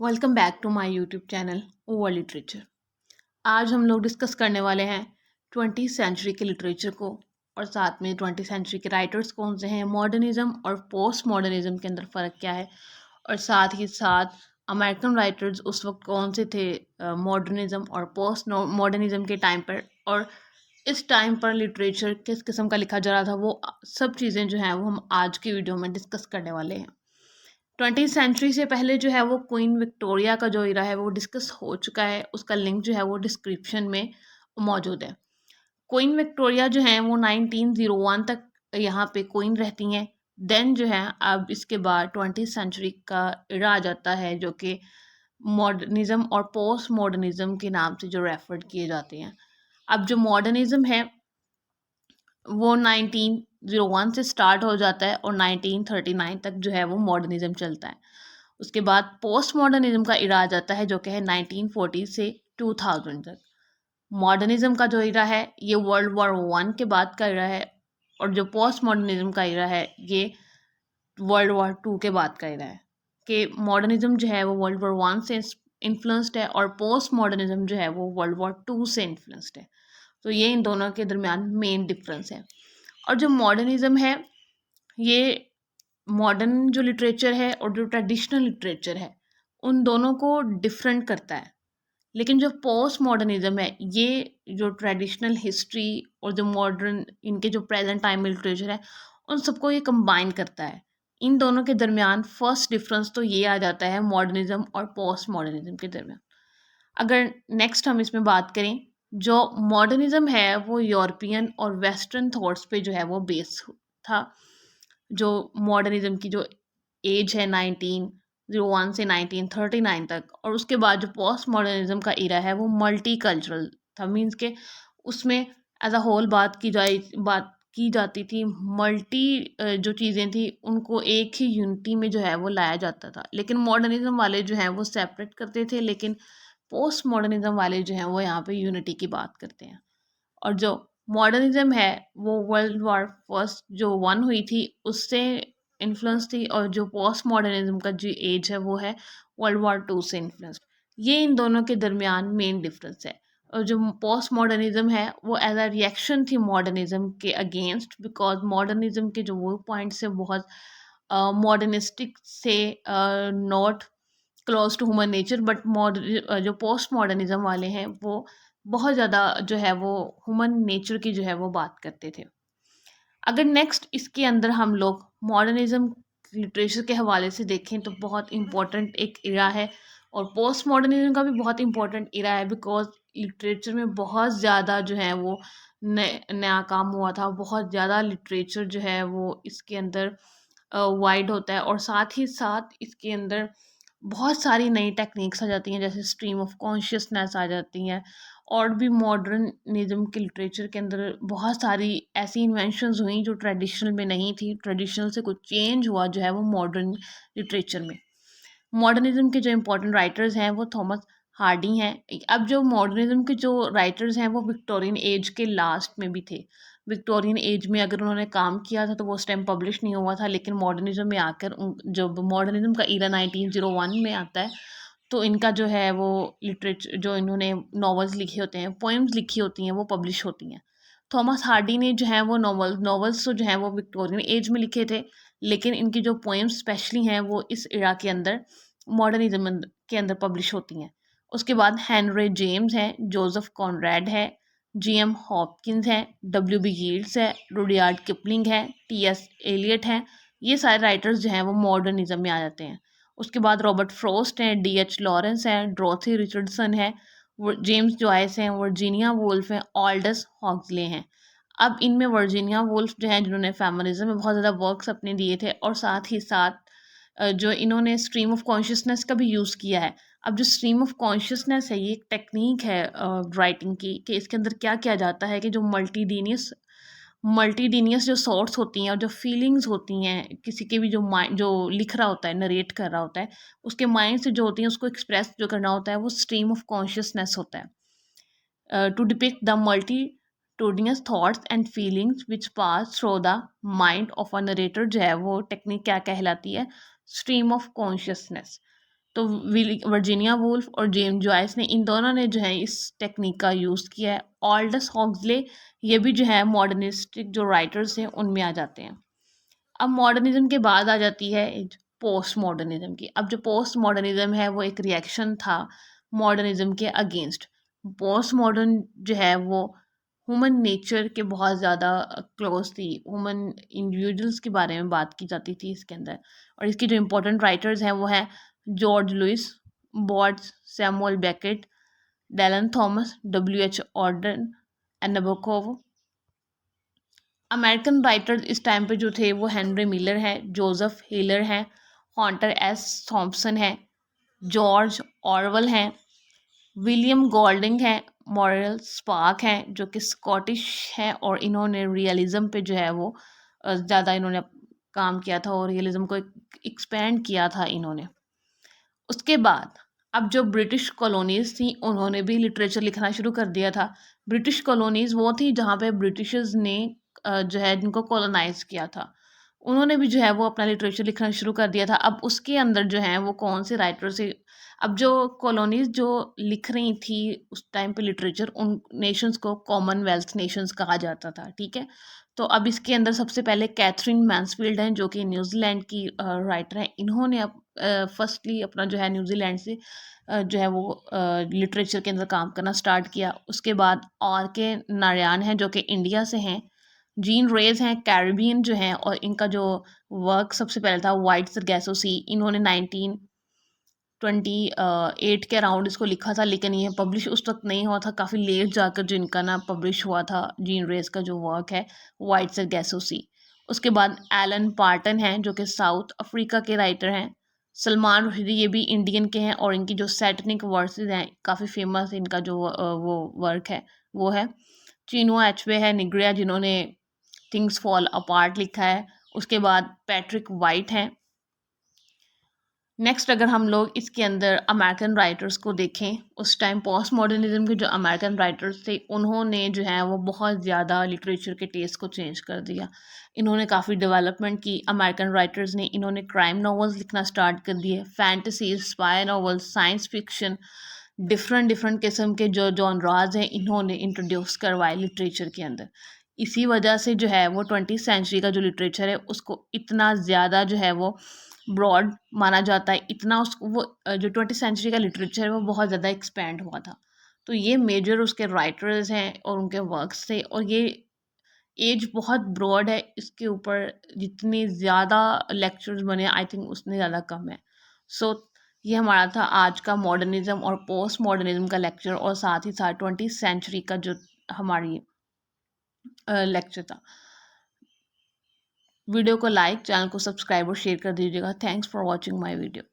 Welcome back to my YouTube channel over literature. आज हम लोग डिस्कस करने वाले हैं 20th सेंचुरी के लिटरेचर को और साथ में 20th सेंचुरी के राइटर्स कौन से हैं, मॉडर्निज्म और पोस्ट मॉडर्निज्म के अंदर फ़र्क क्या है और साथ ही साथ अमेरिकन राइटर्स उस वक्त कौन से थे मॉडर्निज्म और पोस्ट मॉडर्निज्म के टाइम पर, और इस टाइम पर लिटरेचर किस किस्म का लिखा जा रहा था। वो सब चीज़ें जो हैं वो हम आज की वीडियो में डिस्कस करने वाले हैं। 20th सेंचुरी से पहले जो है वो क्वीन विक्टोरिया का जो इरा है वो डिस्कस हो चुका है, उसका लिंक जो है वो डिस्क्रिप्शन में मौजूद है। क्वीन विक्टोरिया जो है वो 1901 तक यहाँ पे क्वीन रहती हैं। देन जो है अब इसके बाद 20th सेंचुरी का इरा आ जाता है जो कि मॉडर्निज्म और पोस्ट मॉडर्निज्म के नाम से जो रेफर किए जाते हैं। अब जो मॉडर्निज्म है वो 1901 से स्टार्ट हो जाता है और 1939 तक जो है वो मॉडर्निज्म चलता है। उसके बाद पोस्ट मॉडर्निज्म का इरा आ जाता है जो कि है 1940 से 2000 तक। मॉडर्निज्म का जो इरा है ये वर्ल्ड वॉर 1 के बाद का इरा है और जो पोस्ट मॉडर्निज्म का इरा है ये वर्ल्ड वॉर 2 के बाद का इरा है। कि मॉडर्निज्म जो है वो वर्ल्ड वॉर 1 से इन्फ्लुएंस्ड है और पोस्ट मॉडर्निज्म जो है वो वर्ल्ड वॉर 2 से इन्फ्लुएंस्ड है। तो ये इन दोनों के दरमियान मेन डिफरेंस है। और जो मॉडर्निज्म है ये मॉडर्न जो लिटरेचर है और जो ट्रेडिशनल लिटरेचर है उन दोनों को डिफरेंट करता है। लेकिन जो पोस्ट मॉडर्निज्म है ये जो ट्रेडिशनल हिस्ट्री और जो मॉडर्न इनके जो प्रेजेंट टाइम में लिटरेचर है उन सबको ये कंबाइन करता है। इन दोनों के दरमियान फर्स्ट डिफरेंस तो ये आ जाता है मॉडर्निज्म और पोस्ट मॉडर्निज्म के दरमियान। अगर नेक्स्ट हम इसमें बात करें, जो मॉडर्निज्म है वो यूरोपियन और वेस्टर्न थॉट्स पे जो है वो बेस था। जो मॉडर्निज्म की जो एज है 1901 से 1939 तक, और उसके बाद जो पोस्ट मॉडर्निज्म का इरा है वो मल्टी कल्चरल था। मीन्स के उसमें एज अ होल बात की जाती थी। मल्टी जो चीज़ें थी उनको एक ही यूनिटी में जो है वो लाया जाता था। लेकिन मॉडर्निज्म वाले जो हैं वो सेपरेट करते थे, लेकिन पोस्ट मॉडर्निज्म वाले जो हैं वो यहाँ पे यूनिटी की बात करते हैं। और जो मॉडर्निज्म है वो वर्ल्ड वॉर 1 जो 1 हुई थी उससे इन्फ्लुएंस थी, और जो पोस्ट मॉडर्निज्म का जो एज है वो है वर्ल्ड वॉर 2 से इन्फ्लुएंस। ये इन दोनों के दरमियान मेन डिफरेंस है। और जो पोस्ट मॉडर्निज्म है वो एज अ रिएक्शन थी मॉडर्निज्म के अगेंस्ट, बिकॉज मॉडर्निज्म के जो वो पॉइंट्स है बहुत मॉडर्निस्टिक से, not close to human nature, but जो पोस्ट मॉडर्निज्म वाले हैं वो बहुत ज़्यादा जो है वो ह्यूमन नेचर की जो है वो बात करते थे। अगर नेक्स्ट इसके अंदर हम लोग मॉडर्निज्म लिटरेचर के हवाले से देखें तो बहुत इम्पोर्टेंट एक इरा है, और पोस्ट मॉडर्निज्म का भी बहुत इम्पोर्टेंट इरा है, बिकॉज लिटरेचर में बहुत ज़्यादा जो है वो नया काम हुआ था। बहुत ज़्यादा लिटरेचर जो है वो इसके अंदर वाइड होता है, और साथ ही साथ इसके अंदर बहुत सारी नई टेक्निक्स आ जाती हैं, जैसे स्ट्रीम ऑफ कॉन्शियसनेस आ जाती हैं। और भी मॉडर्निज्म के लिटरेचर के अंदर बहुत सारी ऐसी इन्वेंशंस हुई जो ट्रेडिशनल में नहीं थी। ट्रेडिशनल से कुछ चेंज हुआ जो है वो मॉडर्न लिटरेचर में। मॉडर्निज्म के जो इम्पोर्टेंट राइटर्स हैं वो थॉमस हार्डी हैं। अब जो मॉडर्निज्म के जो राइटर्स हैं वो विक्टोरियन एज के लास्ट में भी थे। विक्टोरियन एज में अगर उन्होंने काम किया था तो वो उस टाइम पब्लिश नहीं हुआ था, लेकिन मॉडर्निज्म में आकर जब मॉडर्निज्म का ईरा 1901 में आता है तो इनका जो है वो लिटरेचर, जो इन्होंने नॉवेल्स लिखे होते हैं, पोएम्स लिखी होती हैं, वो पब्लिश होती हैं। थॉमस हार्डी ने जो है वो नॉवेल्स तो जो है वो विक्टोरियन एज में लिखे थे, लेकिन इनकी जो पोएम्स स्पेशली हैं वो इस इरा के अंदर मॉडर्निज्म के अंदर पब्लिश होती हैं। उसके बाद हेनरी जेम्स हैं, जोसेफ कॉनरैड है, जीएम हॉपकिंस है, डब्ल्यू बी यीट्स है, रुडयार्ड किपलिंग है, टीएस एलियट हैं। ये सारे राइटर्स जो हैं वो मॉडर्निज्म में आ जाते हैं। उसके बाद रॉबर्ट फ्रॉस्ट हैं, डीएच लॉरेंस हैं, ड्रोथी रिचर्डसन है, जेम्स जॉयस हैं, वर्जीनिया वुल्फ हैं, ऑल्डस हॉक्सले हैं। अब इनमें वर्जीनिया वुल्फ जो हैं जिन्होंने फेमिनिज्म में बहुत ज़्यादा वर्क्स अपने दिए थे, और साथ ही साथ जो इन्होंने स्ट्रीम ऑफ कॉन्शियसनेस का भी यूज़ किया है। अब जो स्ट्रीम ऑफ कॉन्शियसनेस है ये एक टेक्निक है राइटिंग की, कि इसके अंदर क्या किया जाता है कि जो मल्टीडीनियस जो सॉर्ट्स होती हैं और जो फीलिंग्स होती हैं किसी के भी, जो माइंड जो लिख रहा होता है, नरेट कर रहा होता है, उसके माइंड से जो होती हैं उसको एक्सप्रेस जो करना होता है वो स्ट्रीम ऑफ कॉन्शियसनेस होता है। To depict the multitudinous thoughts and feelings which pass through the mind of a narrator जो है वो टेक्निक क्या कहलाती है, स्ट्रीम ऑफ कॉन्शियसनेस। तो वर्जीनिया वुल्फ और जेम्स जॉयस ने, इन दोनों ने जो है इस टेक्निक का यूज़ किया है। ऑल्डस हॉक्सले, ये भी जो है मॉडर्निस्टिक जो राइटर्स हैं उनमें आ जाते हैं। अब मॉडर्निज्म के बाद आ जाती है पोस्ट मॉडर्निज्म की। अब जो पोस्ट मॉडर्निज्म है वो एक रिएक्शन था मॉडर्निज्म के अगेंस्ट। पोस्ट मॉडर्न जो है वो ह्यूमन नेचर के बहुत ज़्यादा क्लोज थी, ह्यूमन इंडिविजुअल्स के बारे में बात की जाती थी इसके अंदर। और इसके जो इम्पोर्टेंट राइटर्स हैं वो हैं George Luis Borges, Samuel Beckett, Dylan Thomas, W.H. Auden and Nabokov. American writers इस टाइम पे जो थे वो हेनरी मिलर हैं, जोसेफ हिलर हैं, हॉन्टर एस थॉम्पसन हैं, जॉर्ज ऑरवेल हैं, विलियम गोल्डिंग हैं, मॉरल स्पार्क हैं जो कि स्कॉटिश हैं और इन्होंने रियलिज्म पे जो है वो ज़्यादा इन्होंने काम किया था और रियलिज्म को एक्सपेंड किया था इन्होंने। उसके बाद अब जो ब्रिटिश कॉलोनीज़ थी उन्होंने भी लिटरेचर लिखना शुरू कर दिया था। ब्रिटिश कॉलोनीज़ वो थी जहाँ पे ब्रिटिशर्स ने जो है जिनको कॉलोनाइज़ किया था, उन्होंने भी जो है वो अपना लिटरेचर लिखना शुरू कर दिया था। अब उसके अंदर जो है वो कौन से राइटर थे, अब जो कॉलोनीज़ जो लिख रही थी उस टाइम पे लिटरेचर, उन नेशंस को कॉमनवेल्थ नेशंस कहा जाता था, ठीक है। तो अब इसके अंदर सबसे पहले कैथरीन मैंसफील्ड हैं जो कि न्यूजीलैंड की राइटर हैं। इन्होंने अब फर्स्टली अपना जो है न्यूजीलैंड से जो है वो लिटरेचर के अंदर काम करना स्टार्ट किया। उसके बाद R.K. नारायण हैं जो कि इंडिया से हैं। जीन रेज हैं कैरिबियन जो हैं, और इनका जो वर्क सबसे पहले था वाइट सरगैसो सी, इन्होंने 1928 के अराउंड इसको लिखा था, लेकिन ये पब्लिश उस वक्त नहीं हुआ था, काफ़ी लेट जाकर जो इनका ना पब्लिश हुआ था जीन रेज का जो वर्क है वाइट सरगैसो सी। उसके बाद एलन पार्टन हैं जो कि साउथ अफ्रीका के राइटर हैं। सलमान रुश्दी, ये भी इंडियन के हैं और इनकी जो सैटनिक वर्सेस हैं काफ़ी फेमस, इनका जो वो वर्क है वो है। चिनुआ एचवे है निग्रिया जिन्होंने थिंग्स फॉल अपार्ट लिखा है। उसके बाद पैट्रिक वाइट हैं। नेक्स्ट अगर हम लोग इसके अंदर अमेरिकन राइटर्स को देखें, उस टाइम पोस्ट मॉडर्निज्म के जो अमेरिकन राइटर्स थे उन्होंने जो है वो बहुत ज़्यादा लिटरेचर के टेस्ट को चेंज कर दिया। इन्होंने काफ़ी डेवलपमेंट की। अमेरिकन राइटर्स ने इन्होंने क्राइम नॉवेल्स लिखना स्टार्ट कर दिए, fantasy, spy novels, science fiction, different different किस्म के जो जॉनराज हैं इन्होंने इंट्रोड्यूस करवाए लिटरेचर के अंदर। इसी वजह से जो है वो 20वीं सेंचुरी का जो लिटरेचर है उसको इतना ज़्यादा जो है वो ब्रॉड माना जाता है, इतना उसको वो जो 20वीं सेंचुरी का लिटरेचर है वो बहुत ज़्यादा एक्सपेंड हुआ था। तो ये मेजर उसके राइटर्स हैं और उनके वर्क्स थे, और ये एज बहुत ब्रॉड है, इसके ऊपर जितने ज़्यादा लेक्चर्स बने आई थिंक उतने ज़्यादा कम है। सो ये हमारा था आज का मॉडर्निज्म और पोस्ट मॉडर्निज्म का लेक्चर, और साथ ही साथ 20वीं सेंचुरी का जो हमारी लेक्चर था। वीडियो को लाइक, चैनल को सब्सक्राइब और शेयर कर दीजिएगा। Thanks for watching my video.